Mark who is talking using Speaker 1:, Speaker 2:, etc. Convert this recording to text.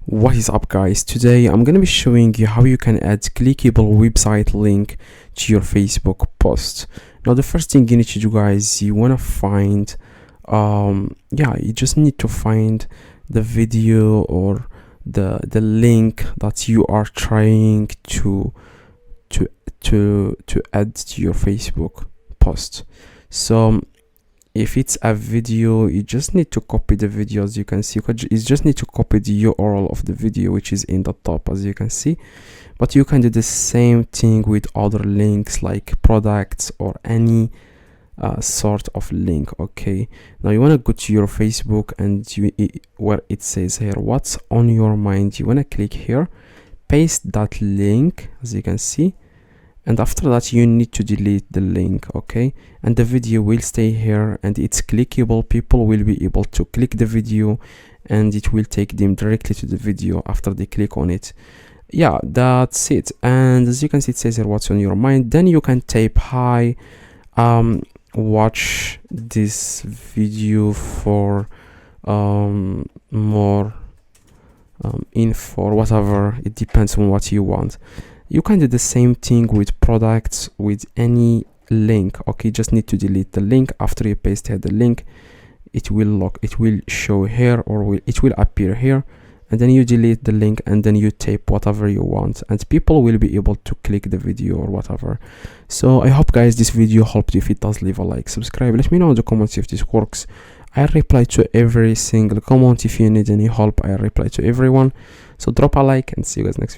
Speaker 1: What is up, guys? Today I'm gonna be showing you how you can add clickable website link to your Facebook post. Now the first thing you need to do, guys, you want to find you just need to find the video or the link that you are trying to add to your Facebook post. So if it's a video, you just need to copy the video. As you can see, you just need to copy the URL of the video, which is in the top, as you can see. But you can do the same thing with other links like products or any sort of link. Okay, now you want to go to your Facebook and where it says here what's on your mind, you want to click here, paste that link, as you can see, and after that you need to delete the link. Okay, and the video will stay here and it's clickable. People will be able to click the video and it will take them directly to the video after they click on it. Yeah, that's it. And as you can see, it says here what's on your mind. Then you can type hi, watch this video for more info or whatever. It depends on what you want. You can do the same thing with products, with any link. Okay, just need to delete the link. After you paste here the link, it will show here, or it will appear here, and then you delete the link and then you type whatever you want and people will be able to click the video or whatever. So I hope, guys, this video helped you. If it does, leave a like, subscribe, let me know in the comments if this works. I reply to every single comment. If you need any help, I reply to everyone. So drop a like and see you guys next